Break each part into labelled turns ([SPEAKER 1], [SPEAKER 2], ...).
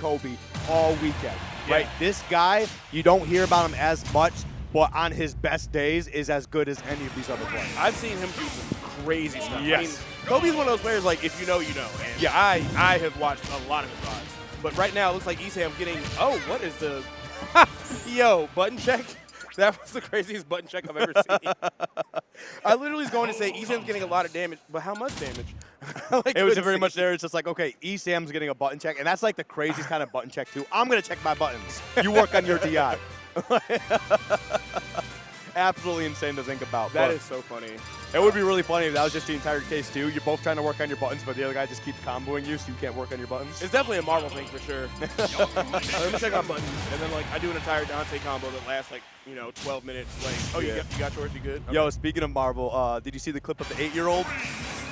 [SPEAKER 1] Kobe all weekend, right? This guy, you don't hear about him as much, but on his best days is as good as any of these other players.
[SPEAKER 2] I've seen him do some crazy stuff.
[SPEAKER 1] Yes.
[SPEAKER 2] I mean, Kobe's one of those players, like, if you know, you know. And yeah, I have watched a lot of his VODs. But right now, it looks like ESAM getting, oh, what is the, yo, button check? That was the craziest button check I've ever seen. I literally was going to say ESAM's getting a lot of damage, but how much damage?
[SPEAKER 1] It was very much there. It's just like, okay, ESAM's getting a button check, and that's like the craziest kind of button check, too. I'm going to check my buttons. You work on your DI. Absolutely insane to think about.
[SPEAKER 2] That is so funny.
[SPEAKER 1] It would be really funny if that was just the entire case, too. You're both trying to work on your buttons, but the other guy just keeps comboing you, so you can't work on your buttons.
[SPEAKER 2] It's definitely a Marvel thing for sure. Let me check my buttons, and then like I do an entire Dante combo that lasts like 12 minutes. Like, oh, you got yours, you good? Okay.
[SPEAKER 1] Yo, speaking of Marvel, did you see the clip of the 8-year-old?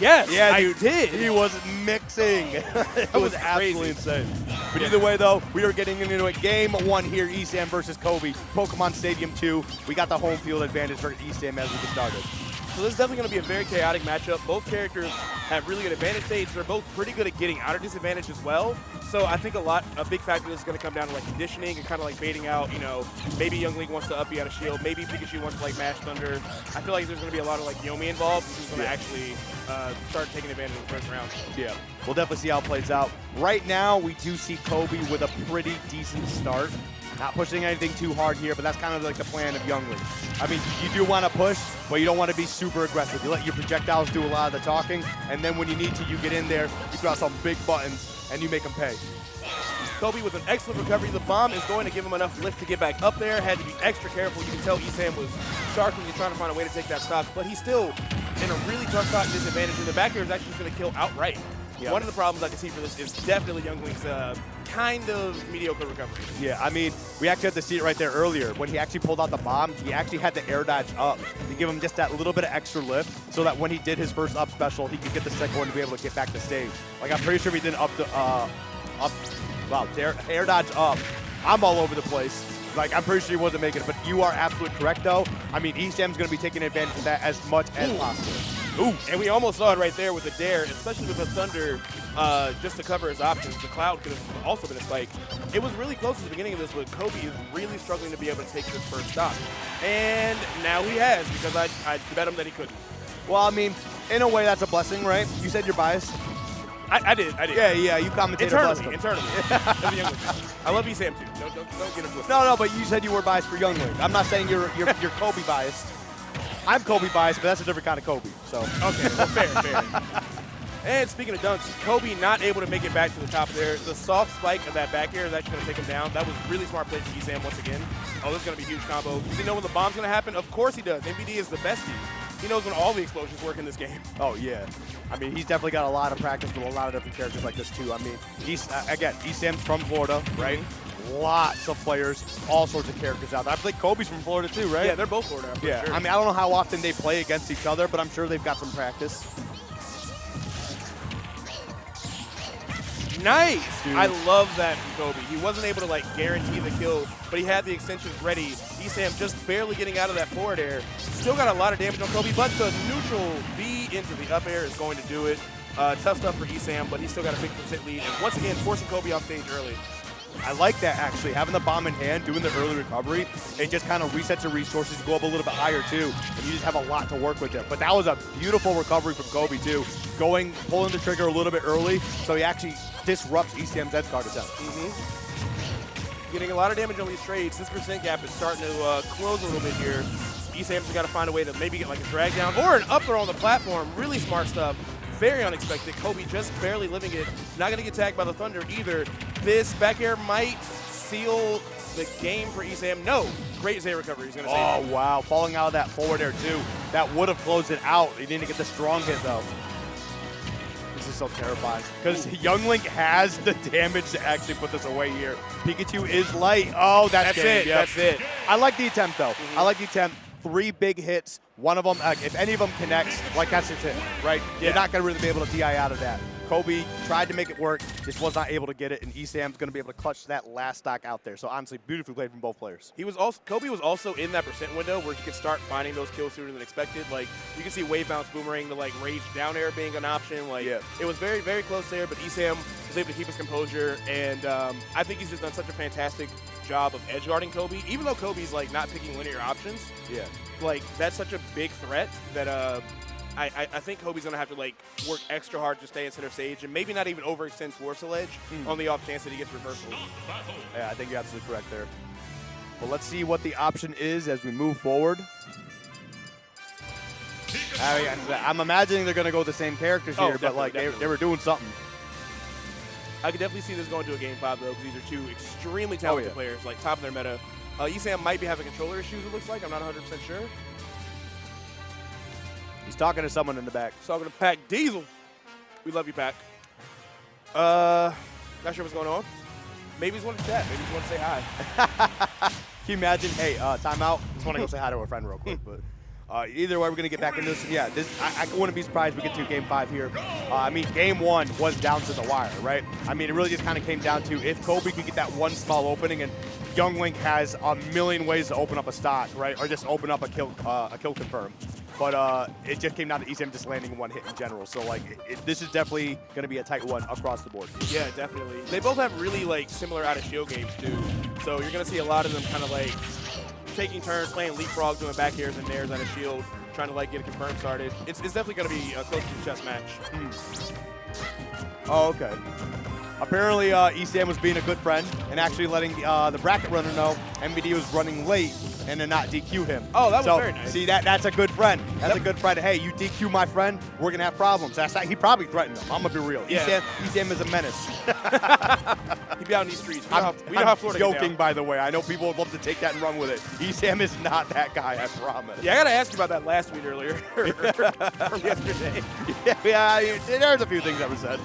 [SPEAKER 2] Yes,
[SPEAKER 1] yeah,
[SPEAKER 2] I did.
[SPEAKER 1] He was mixing. It was absolutely insane. But either way, though, we are getting into it. Game 1 here, ESAM versus Kobe. Pokemon Stadium 2. We got the home field advantage for ESAM as we get started.
[SPEAKER 2] So this is definitely going to be a very chaotic matchup. Both characters have really good advantage states. They're both pretty good at getting out of disadvantage as well. So I think a big factor is going to come down to like conditioning and kind of like baiting out, maybe Young Link wants to up you out of shield. Maybe Pikachu wants to like mash Thunder. I feel like there's going to be a lot of like Yomi involved, which is going to actually start taking advantage of the first round.
[SPEAKER 1] Yeah, we'll definitely see how it plays out. Right now, we do see Kobe with a pretty decent start. Not pushing anything too hard here, but that's kind of like the plan of Young Link. I mean, you do want to push, but you don't want to be super aggressive. You let your projectiles do a lot of the talking, and then when you need to, you get in there, you throw out some big buttons, and you make them pay.
[SPEAKER 2] Kobe with an excellent recovery. The bomb is going to give him enough lift to get back up there. Had to be extra careful. You can tell ESAM was sharply trying to find a way to take that stock, but he's still in a really tough spot and disadvantage, and the back air is actually going to kill outright. Yep. One of the problems I can see for this is definitely Young Link's kind of mediocre recovery.
[SPEAKER 1] Yeah, I mean, we actually had to see it right there earlier. When he actually pulled out the bomb, he actually had the air dodge up to give him just that little bit of extra lift so that when he did his first up special, he could get the second one to be able to get back to stage. Like, I'm pretty sure if he didn't air dodge up, I'm all over the place. Like, I'm pretty sure he wasn't making it, but you are absolutely correct, though. I mean, ESAM's going to be taking advantage of that as much as possible.
[SPEAKER 2] Ooh, and we almost saw it right there with the dare, especially with the Thunder, just to cover his options. The Cloud could have also been a spike. It was really close at the beginning of this, but Kobe is really struggling to be able to take this first stop. And now he has, because I bet him that he couldn't.
[SPEAKER 1] Well, I mean, in a way, that's a blessing, right? You said you're biased.
[SPEAKER 2] I did.
[SPEAKER 1] Yeah, you commentated
[SPEAKER 2] internally. I love ESAM too. Don't get him twisted.
[SPEAKER 1] No, but you said you were biased for Young Link. I'm not saying you're Kobe biased. I'm Kobe biased, but that's a different kind of Kobe. So
[SPEAKER 2] okay, well, fair. And speaking of dunks, Kobe not able to make it back to the top there. The soft spike of that back air is actually going to take him down. That was really smart play from ESAM once again. Oh, this is going to be a huge combo. Does he know when the bomb's going to happen? Of course he does. MVD is the bestie. He knows when all the explosions work in this game.
[SPEAKER 1] Oh, yeah. I mean, he's definitely got a lot of practice with a lot of different characters like this, too. I mean, again, ESAM's from Florida, right? Lots of players, all sorts of characters out there. I think Kobe's from Florida, too, right?
[SPEAKER 2] Yeah, they're both Florida.
[SPEAKER 1] Yeah. Sure. I mean, I don't know how often they play against each other, but I'm sure they've got some practice.
[SPEAKER 2] Nice! Dude. I love that from Kobe. He wasn't able to, like, guarantee the kill, but he had the extensions ready. ESAM just barely getting out of that forward air. Still got a lot of damage on Kobe, but the neutral B into the up air is going to do it. Tough stuff for ESAM, but he's still got a 50% lead. And once again, forcing Kobe off stage early.
[SPEAKER 1] I like that, actually. Having the bomb in hand, doing the early recovery, it just kind of resets your resources, go up a little bit higher, too, and you just have a lot to work with there. But that was a beautiful recovery from Kobe, too. Pulling the trigger a little bit early, so he actually disrupts ESAM's edge guard attempt.
[SPEAKER 2] Getting a lot of damage on these trades. This percent gap is starting to close a little bit here. ESAM's got to find a way to maybe get like a drag down or an up throw on the platform. Really smart stuff. Very unexpected. Kobe just barely living it. Not going to get tagged by the Thunder either. This back air might seal the game for ESAM. No. Great Zay recovery. He's going to save it.
[SPEAKER 1] Wow. Falling out of that forward air, too. That would have closed it out. He didn't get the strong hit, though. This is so terrifying. Because Young Link has the damage to actually put this away here. Pikachu is light. Oh, that's
[SPEAKER 2] it.
[SPEAKER 1] Yep.
[SPEAKER 2] That's it.
[SPEAKER 1] I like the attempt, though. I like the attempt. 3 big hits. One of them, if any of them connects, like that's just it, right?
[SPEAKER 2] Yeah.
[SPEAKER 1] You're not going to really be able to DI out of that. Kobe tried to make it work, just was not able to get it, and ESAM's going to be able to clutch that last stock out there. So honestly, beautifully played from both players.
[SPEAKER 2] Kobe was also in that percent window where he could start finding those kills sooner than expected. Like, you can see wave bounce, boomerang, the like rage down air being an option. Like,
[SPEAKER 1] yeah.
[SPEAKER 2] It was very, very close there, but ESAM was able to keep his composure, and I think he's just done such a fantastic job of edge guarding Kobe. Even though Kobe's like not picking linear options,
[SPEAKER 1] yeah,
[SPEAKER 2] like that's such a big threat that I think Kobe's going to have to like work extra hard to stay in center stage and maybe not even overextend towards the ledge on the off chance that he gets reversal.
[SPEAKER 1] Yeah, I think you're absolutely correct there. Well, let's see what the option is as we move forward. I'm imagining they're going to go with the same characters here, but like they were doing something.
[SPEAKER 2] I could definitely see this going to a Game 5, though, because these are two extremely talented players, like top of their meta. ESAM might be having controller issues, it looks like. I'm not 100% sure.
[SPEAKER 1] He's talking to someone in the back.
[SPEAKER 2] He's talking to Pac Diesel. We love you, Pac. Not sure what's going on. Maybe he's wanting to chat. Maybe he's wanting to say hi.
[SPEAKER 1] Can you imagine? Hey, timeout. Just want to go say hi to a friend real quick. But either way, we're going to get back into this. Yeah, I wouldn't be surprised if we get to Game 5 here. I mean, Game 1 was down to the wire, right? I mean, it really just kind of came down to if Kobe could get that one small opening, and Young Link has a million ways to open up a stock, right? Or just open up a kill confirm. But it just came down to ESAM just landing one hit in general. So, like, this is definitely going to be a tight one across the board.
[SPEAKER 2] Yeah, definitely. They both have really, like, similar out-of-shield games, too. So you're going to see a lot of them kind of, like, taking turns, playing leapfrog, doing back airs and nairs out of shield, trying to, like, get a confirm started. It's definitely going to be a close to the chess match.
[SPEAKER 1] Oh, okay. Apparently, ESAM was being a good friend and actually letting the bracket runner know MVD was running late and to not DQ him.
[SPEAKER 2] Oh, that was very nice.
[SPEAKER 1] See, that's a good friend. That's a good friend. Hey, you DQ my friend, we're going to have problems. He probably threatened him. I'm going to be real.
[SPEAKER 2] Yeah.
[SPEAKER 1] ESAM is a menace.
[SPEAKER 2] He'd be out in these streets. We
[SPEAKER 1] know
[SPEAKER 2] how Florida
[SPEAKER 1] joking, by the way. I know people would love to take that and run with it. ESAM is not that guy, I promise.
[SPEAKER 2] Yeah, I got to ask you about that last tweet earlier from yesterday.
[SPEAKER 1] Yeah, there's a few things that were said.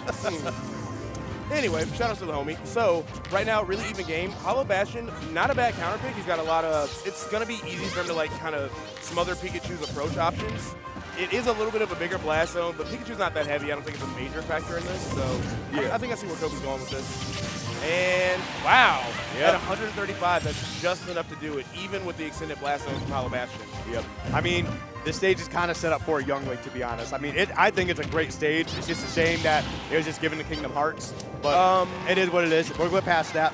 [SPEAKER 2] Anyway, shout out to the homie. So, right now, really even game. Hollow Bastion, not a bad counter pick. He's got a lot of, it's going to be easy for him to, like, kind of smother Pikachu's approach options. It is a little bit of a bigger blast zone, but Pikachu's not that heavy. I don't think it's a major factor in this. So, yeah. I think I see where Kobe's going with this. And, wow. At 135, that's just enough to do it, even with the extended blast zone from Hollow Bastion.
[SPEAKER 1] Yep. I mean, this stage is kind of set up for a Young Link, to be honest. I mean, I think it's a great stage. It's just a shame that it was just given to Kingdom Hearts. But it is what it is. We're going past that.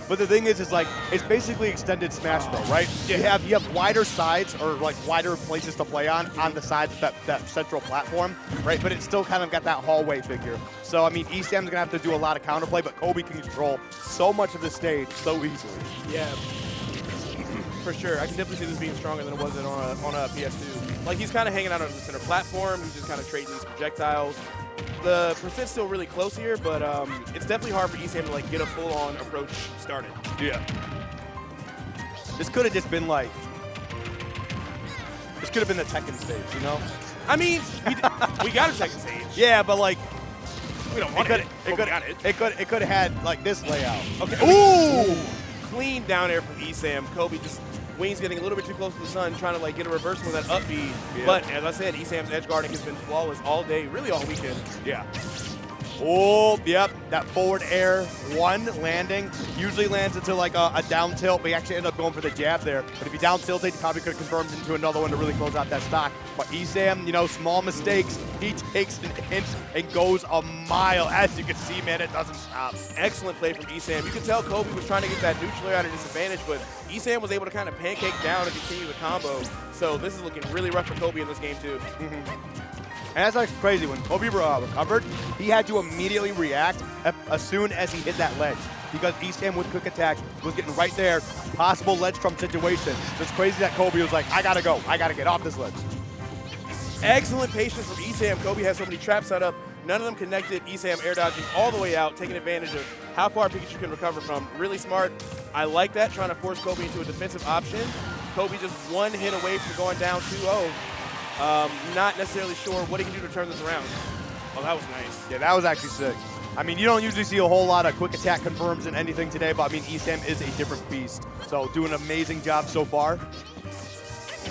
[SPEAKER 1] But the thing is like, it's basically extended Smash Bros, right? Yeah. You have wider sides, or like wider places to play on the sides of that central platform, right? But it's still kind of got that hallway figure. So, I mean, ESAM's going to have to do a lot of counterplay, but Kobe can control so much of the stage so easily.
[SPEAKER 2] Yeah. For sure. I can definitely see this being stronger than it was on a PS2. Like, he's kind of hanging out on the center platform. He's just kind of trading these projectiles. The percent's still really close here, but it's definitely hard for ESAM to, like, get a full-on approach started.
[SPEAKER 1] Yeah. This could have just been, like, this could have been the Tekken stage, you know?
[SPEAKER 2] I mean, we got a Tekken stage.
[SPEAKER 1] Yeah, but, like,
[SPEAKER 2] we don't want it.
[SPEAKER 1] It could have had, like, this layout.
[SPEAKER 2] Okay.
[SPEAKER 1] Ooh!
[SPEAKER 2] Clean down air from ESAM. Kobe just wings getting a little bit too close to the sun, trying to like get a reversal of that up B. Yeah. But as I said, ESAM's edge guarding has been flawless all day, really all weekend.
[SPEAKER 1] Yeah. Oh, yep. That forward air one landing usually lands into like a down tilt, but he actually ended up going for the jab there. But if he down tilted, he probably could have confirmed into another one to really close out that stock. But ESAM, you know, small mistakes, he takes an inch and goes a mile. As you can see, man, it doesn't stop.
[SPEAKER 2] Excellent play from ESAM. You can tell Kobe was trying to get that neutral air at a disadvantage, but ESAM was able to kind of pancake down and continue the combo. So this is looking really rough for Kobe in this game, too.
[SPEAKER 1] And that's like crazy. When Kobe recovered, he had to immediately react as soon as he hit that ledge, because ESAM with quick attack was getting right there, possible ledge trump situation. So it's crazy that Kobe was like, I gotta go. I gotta get off this ledge.
[SPEAKER 2] Excellent patience from ESAM. Kobe has so many traps set up. None of them connected. ESAM air dodging all the way out, taking advantage of how far Pikachu can recover from. Really smart. I like that, trying to force Kobe into a defensive option. Kobe just one hit away from going down 2-0. Not necessarily sure what he can do to turn this around. Oh, that was nice.
[SPEAKER 1] Yeah, that was actually sick. I mean, you don't usually see a whole lot of quick attack confirms in anything today, but I mean, ESAM is a different beast. So doing an amazing job so far.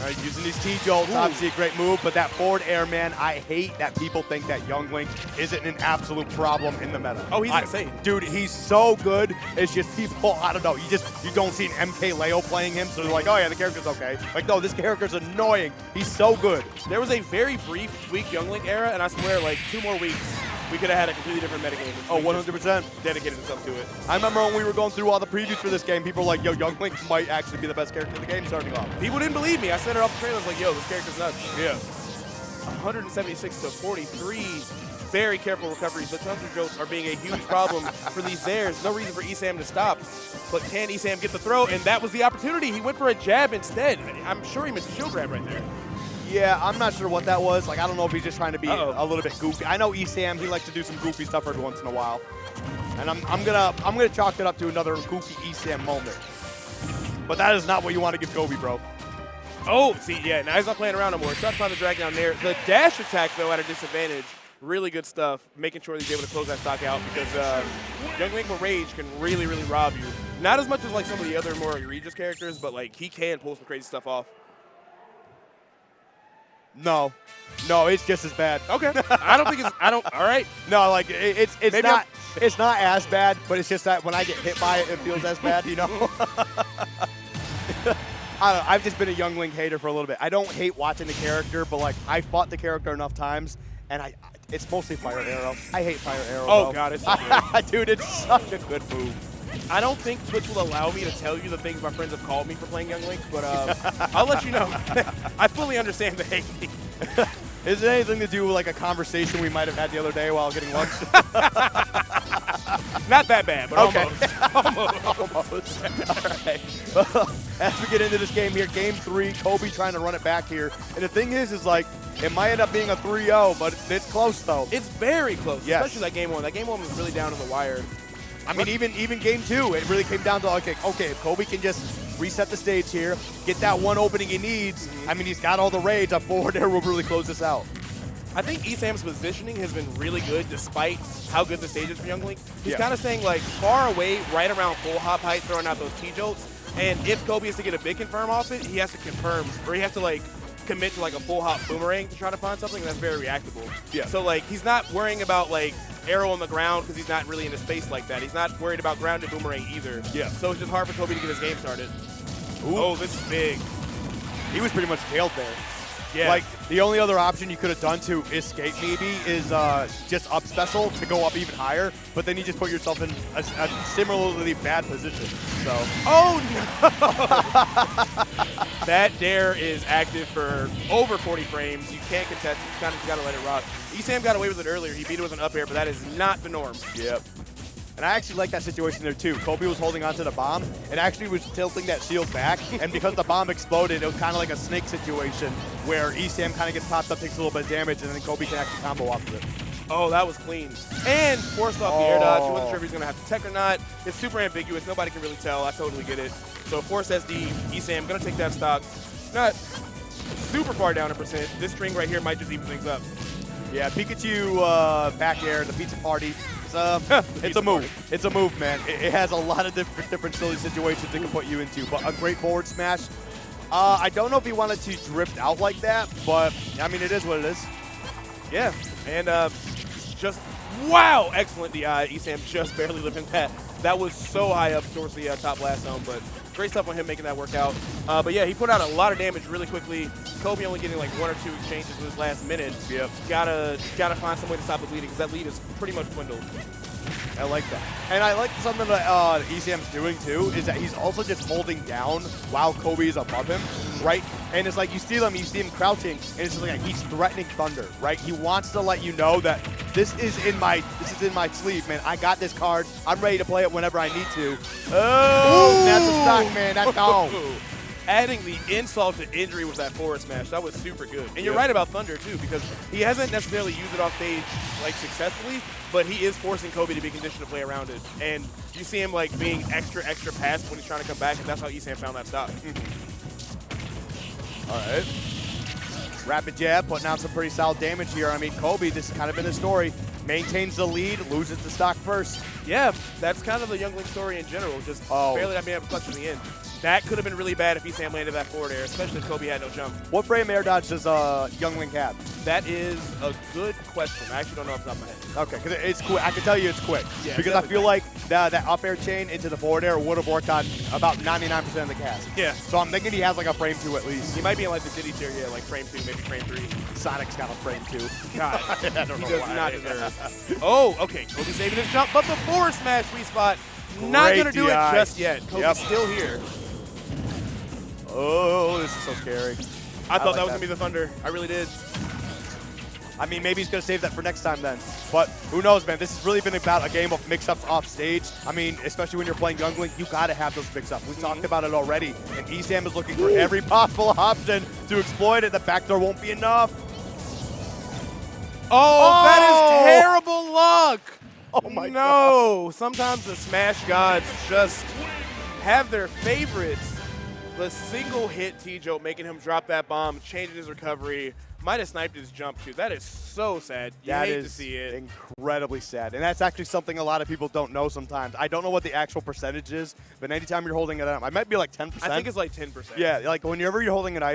[SPEAKER 1] All right, using these T-jolts, obviously a great move, but that forward air, man, I hate that people think that Young Link isn't an absolute problem in the meta.
[SPEAKER 2] Oh, he's insane.
[SPEAKER 1] Dude, he's so good. It's just people, I don't know, you don't see an MK Leo playing him, so they're like, oh yeah, the character's okay. Like, no, this character's annoying. He's so good.
[SPEAKER 2] There was a very brief weak Young Link era, and I swear, like 2 more weeks, we could have had a completely different metagame.
[SPEAKER 1] Oh, 100%.
[SPEAKER 2] Dedicated himself to it.
[SPEAKER 1] I remember when we were going through all the previews for this game, people were like, yo, Young Link might actually be the best character in the game starting off.
[SPEAKER 2] People didn't believe me. I said it off the trailer. I was like, yo, this character's nuts.
[SPEAKER 1] Yeah.
[SPEAKER 2] 176 to 43. Very careful recoveries. The Thunder Jolts are being a huge problem for these Zairs. No reason for ESAM to stop. But can ESAM get the throw? And that was the opportunity. He went for a jab instead. I'm sure he missed a shield grab right there.
[SPEAKER 1] Yeah, I'm not sure what that was. Like, I don't know if he's just trying to be a little bit goofy. I know ESAM, he likes to do some goofy stuff every once in a while. And I'm gonna chalk it up to another goofy ESAM moment. But that is not what you want to give Kobe, bro.
[SPEAKER 2] Oh, see, yeah, now he's not playing around no more. Trying to find the drag down there. The dash attack, though, at a disadvantage. Really good stuff, making sure he's able to close that stock out because Young Link with Rage can really, really rob you. Not as much as like some of the other more egregious characters, but like he can pull some crazy stuff off.
[SPEAKER 1] No, it's just as bad.
[SPEAKER 2] Okay, I don't think it's. All right.
[SPEAKER 1] No, like it's not. It's not as bad, but it's just that when I get hit by it, it feels as bad. You know. I don't know. I've just been a Young Link hater for a little bit. I don't hate watching the character, but like I fought the character enough times, and it's mostly Fire Arrow. I hate Fire Arrow.
[SPEAKER 2] Oh
[SPEAKER 1] bro.
[SPEAKER 2] God, it's so good.
[SPEAKER 1] Dude, it's such a good move.
[SPEAKER 2] I don't think Twitch will allow me to tell you the things my friends have called me for playing Young Link, but I'll let you know. I fully understand the hate.
[SPEAKER 1] Is it anything to do with like a conversation we might have had the other day while getting lunch?
[SPEAKER 2] Not that bad, but
[SPEAKER 1] okay.
[SPEAKER 2] almost.
[SPEAKER 1] All right. Well, as we get into this game here, game 3, Kobe trying to run it back here. And the thing is like, it might end up being a 3-0, but it's close though.
[SPEAKER 2] It's very close,
[SPEAKER 1] yes.
[SPEAKER 2] Especially that game 1. That game 1 was really down to the wire.
[SPEAKER 1] I mean, even game 2, it really came down to, okay, if Kobe can just reset the stage here, get that one opening he needs, I mean, he's got all the rage, a forward air will really close this out.
[SPEAKER 2] I think ESAM's positioning has been really good despite how good the stage is for Young Link. He's kind of staying like far away, right around full hop height, throwing out those T-jolts. And if Kobe is to get a big confirm off it, he has to confirm, or he has to like commit to like a full hop boomerang to try to find something that's very reactable. Yeah. So like he's not worrying about like arrow on the ground because he's not really in a space like that. He's not worried about grounded boomerang either. Yeah. So it's just hard for Kobe to get his game started. Ooh. Oh, this is big.
[SPEAKER 1] He was pretty much tailed there.
[SPEAKER 2] Yeah.
[SPEAKER 1] Like, the only other option you could have done to escape maybe is just up special to go up even higher, but then you just put yourself in a similarly bad position. So.
[SPEAKER 2] Oh, no! That dare is active for over 40 frames. You can't contest it. You kind of got to let it rock. ESAM got away with it earlier. He beat it with an up air, but that is not the norm.
[SPEAKER 1] Yep. And I actually like that situation there too. Kobe was holding onto the bomb and actually was tilting that shield back. And because the bomb exploded, it was kind of like a snake situation where ESAM kind of gets popped up, takes a little bit of damage, and then Kobe can actually combo off of it.
[SPEAKER 2] Oh, that was clean. And forced off the air dodge. He wasn't sure if he was going to have to tech or not. It's super ambiguous. Nobody can really tell. I totally get it. So force SD, ESAM going to take that stock. Not super far down in percent. This string right here might just even things up.
[SPEAKER 1] Yeah, Pikachu back air, the pizza party. It's a move. It's a move, man. It has a lot of different silly situations it can put you into, but a great forward smash. I don't know if he wanted to drift out like that, but, I mean, it is what it is.
[SPEAKER 2] Yeah, and just, wow, excellent DI. ESAM just barely living that. That was so high up towards the top blast zone, but great stuff on him making that work out. But yeah, he put out a lot of damage really quickly. Kobe only getting like 1 or 2 exchanges in his last minute. Yep. Gotta find some way to stop the bleeding because that lead is pretty much dwindled.
[SPEAKER 1] I like that. And I like something that ESAM's doing too, is that he's also just holding down while Kobe is above him, right? And it's like you see him crouching, and it's like he's threatening Thunder, right? He wants to let you know that this is in my sleeve, man. I got this card. I'm ready to play it whenever I need to. Oh, that's a stock, man. That's gone.
[SPEAKER 2] Adding the insult to injury with that forward smash, that was super good. And you're right about Thunder too, because he hasn't necessarily used it off stage like successfully, but he is forcing Kobe to be conditioned to play around it. And you see him like being extra fast when he's trying to come back, and that's how ESAM found that stock.
[SPEAKER 1] All right. Rapid jab, putting out some pretty solid damage here. I mean, Kobe, this has kind of been the story. Maintains the lead, loses the stock first.
[SPEAKER 2] Yeah, that's kind of the Young Link story in general, just barely not being able to clutch in the end. That could have been really bad if ESAM landed that forward air, especially if Kobe had no jump.
[SPEAKER 1] What frame air dodge does Youngling have?
[SPEAKER 2] That is a good question. I actually don't know off the top of my head.
[SPEAKER 1] Okay, because it's quick. I can tell you it's quick.
[SPEAKER 2] Yeah,
[SPEAKER 1] because I feel like that up air chain into the forward air would have worked on about 99% of the cast.
[SPEAKER 2] Yeah.
[SPEAKER 1] So I'm thinking he has like a frame 2 at least.
[SPEAKER 2] He might be in like the Diddy tier, yeah, like frame 2, maybe frame 3.
[SPEAKER 1] Sonic's got a frame 2.
[SPEAKER 2] God,
[SPEAKER 1] I don't
[SPEAKER 2] he
[SPEAKER 1] know
[SPEAKER 2] does
[SPEAKER 1] why.
[SPEAKER 2] not deserve. Oh, okay. Kobe saving his jump, but the forward smash respot. Not
[SPEAKER 1] Great
[SPEAKER 2] going to do it
[SPEAKER 1] DI.
[SPEAKER 2] just yet. Kobe's
[SPEAKER 1] Yep.
[SPEAKER 2] still here.
[SPEAKER 1] Oh, this is so scary.
[SPEAKER 2] I thought
[SPEAKER 1] like
[SPEAKER 2] that was going to be the Thunder. I really did.
[SPEAKER 1] I mean, maybe he's going to save that for next time then. But who knows, man? This has really been about a game of mix-ups off stage. I mean, especially when you're playing Youngling, you got to have those mix-ups. We talked about it already. And ESAM is looking for every possible option to exploit it. The backdoor won't be enough.
[SPEAKER 2] Oh, that is terrible luck.
[SPEAKER 1] Oh, my God.
[SPEAKER 2] No. Sometimes the Smash gods just have their favorites. The single hit T-Joe making him drop that bomb, changing his recovery. Might have sniped his jump too. That is so sad. You hate to see it.
[SPEAKER 1] Incredibly sad. And that's actually something a lot of people don't know sometimes. I don't know what the actual percentage is, but anytime you're holding it up, I might be like 10%.
[SPEAKER 2] I think it's like 10%.
[SPEAKER 1] Yeah, like whenever you're holding an item,